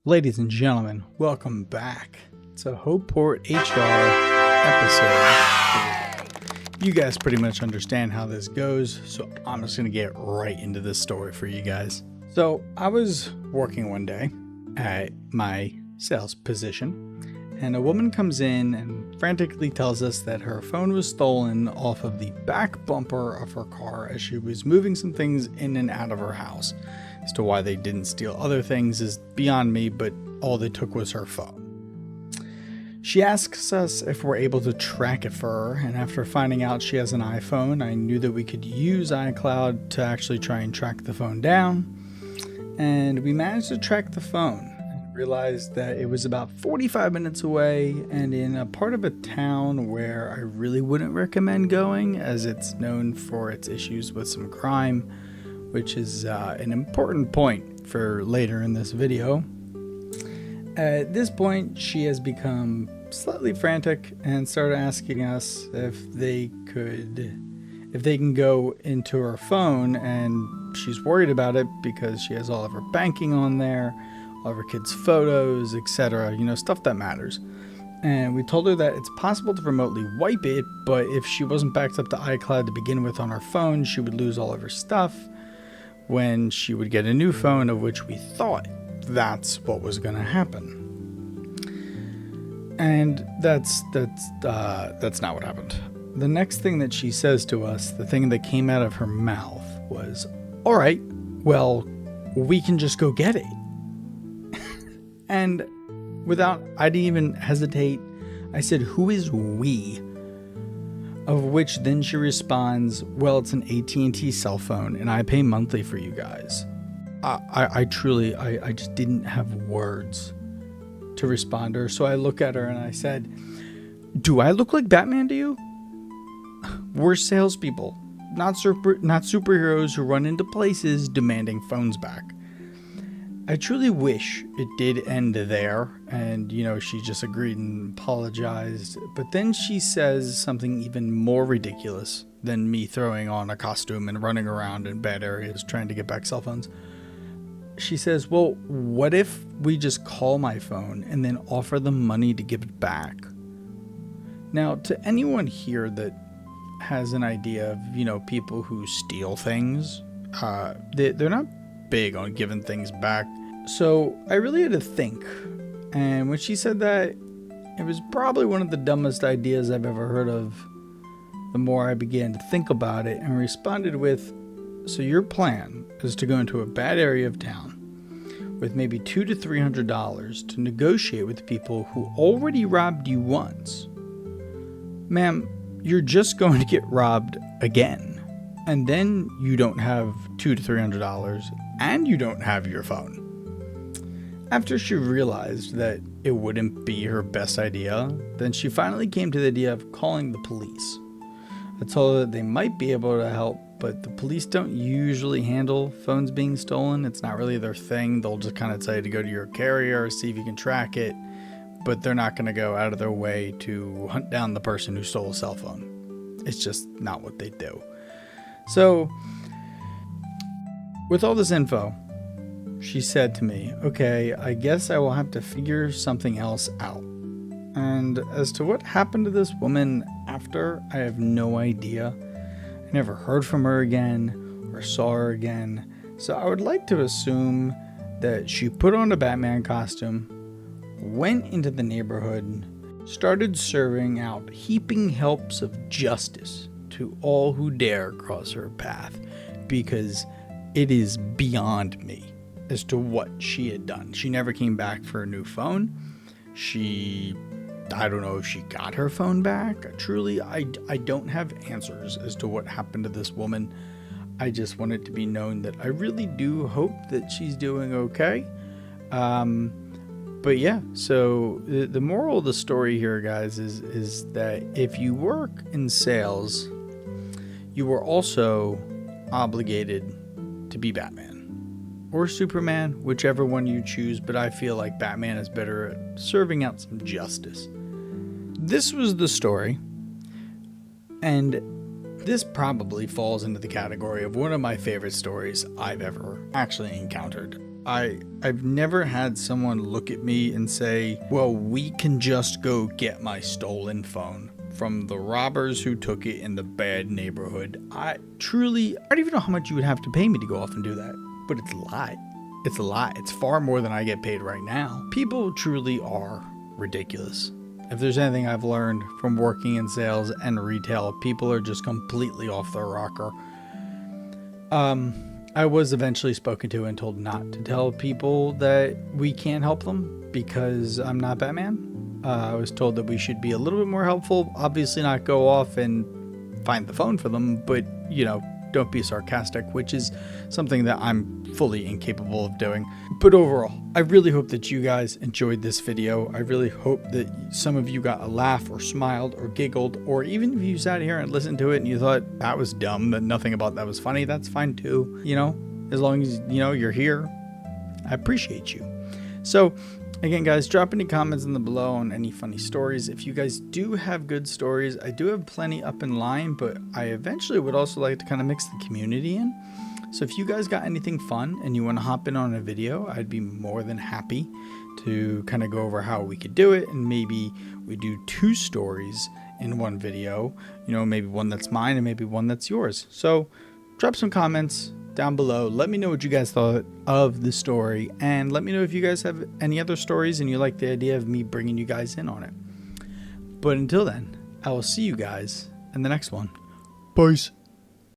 Ladies and gentlemen, welcome back to Hopeport HR episode. You guys pretty much understand how this goes, so I'm just going to get right into this story for you guys. So I was working one day at my sales position, and a woman comes in and frantically tells us that her phone was stolen off of the back bumper of her car as she was moving some things in and out of her house. As to why they didn't steal other things is beyond me, but all they took was her phone. She asks us if we're able to track it for her, and after finding out she has an iPhone, I knew that we could use iCloud to actually try and track the phone down. And we managed to track the phone and realized that it was about 45 minutes away and in a part of a town where I really wouldn't recommend going, as it's known for its issues with some crime, which is an important point for later in this video. At this point, she has become slightly frantic and started asking us if they can go into her phone, and she's worried about it because she has all of her banking on there, all of her kids' photos, etc., stuff that matters. And we told her that it's possible to remotely wipe it, but if she wasn't backed up to iCloud to begin with on her phone, she would lose all of her stuff when she would get a new phone, of which we thought that's what was going to happen. And that's not what happened. The next thing that she says to us, the thing that came out of her mouth, was, "All right, well, we can just go get it." And I didn't even hesitate. I said, "Who is we?" Of which then she responds, "Well, it's an AT&T cell phone and I pay monthly for you guys." I truly just didn't have words to respond to her. So I look at her and I said, "Do I look like Batman to you? We're salespeople, not superheroes who run into places demanding phones back." I truly wish it did end there, and she just agreed and apologized. But then she says something even more ridiculous than me throwing on a costume and running around in bad areas trying to get back cell phones. She says, "Well, what if we just call my phone and then offer them money to give it back?" Now, to anyone here that has an idea of people who steal things, they're not big on giving things back. So I really had to think, and when she said that, it was probably one of the dumbest ideas I've ever heard of. The more I began to think about it, and responded with, "So your plan is to go into a bad area of town with maybe $200 to $300 to negotiate with people who already robbed you once. Ma'am, you're just going to get robbed again. And then you don't have $200 to $300 and you don't have your phone." After she realized that it wouldn't be her best idea, then she finally came to the idea of calling the police. I told her that they might be able to help, but the police don't usually handle phones being stolen. It's not really their thing. They'll just kind of tell you to go to your carrier, see if you can track it, but they're not going to go out of their way to hunt down the person who stole a cell phone. It's just not what they do. So, with all this info, she said to me, "Okay, I guess I will have to figure something else out." And as to what happened to this woman after, I have no idea. I never heard from her again or saw her again. So I would like to assume that she put on a Batman costume, went into the neighborhood, started serving out heaping helps of justice to all who dare cross her path, because it is beyond me as to what she had done. She never came back for a new phone. I don't know if she got her phone back. Truly, I don't have answers as to what happened to this woman. I just want it to be known that I really do hope that she's doing okay. But yeah, so the moral of the story here, guys, is that if you work in sales, you are also obligated to be Batman or Superman, whichever one you choose, but I feel like Batman is better at serving out some justice. This was the story, and this probably falls into the category of one of my favorite stories I've ever actually encountered. I've never had someone look at me and say, well, we can just go get my stolen phone from the robbers who took it in the bad neighborhood. I don't even know how much you would have to pay me to go off and do that, but it's a lie. It's a lie. It's far more than I get paid right now. People truly are ridiculous. If there's anything I've learned from working in sales and retail, people are just completely off their rocker. I was eventually spoken to and told not to tell people that we can't help them because I'm not Batman. I was told that we should be a little bit more helpful. Obviously not go off and find the phone for them, but, don't be sarcastic, which is something that I'm fully incapable of doing. But overall, I really hope that you guys enjoyed this video. I really hope that some of you got a laugh or smiled or giggled, or even if you sat here and listened to it and you thought that was dumb, that nothing about that was funny, that's fine too. As long as, you're here, I appreciate you. So again, guys, drop any comments in the below on any funny stories. If you guys do have good stories, I do have plenty up in line, but I eventually would also like to kind of mix the community in. So if you guys got anything fun and you want to hop in on a video, I'd be more than happy to kind of go over how we could do it. And maybe we do 2 stories in one video, maybe one that's mine and maybe one that's yours. So drop some comments down below. Let me know what you guys thought of the story, and let me know if you guys have any other stories and you like the idea of me bringing you guys in on it. But until then, I will see you guys in the next one. Peace.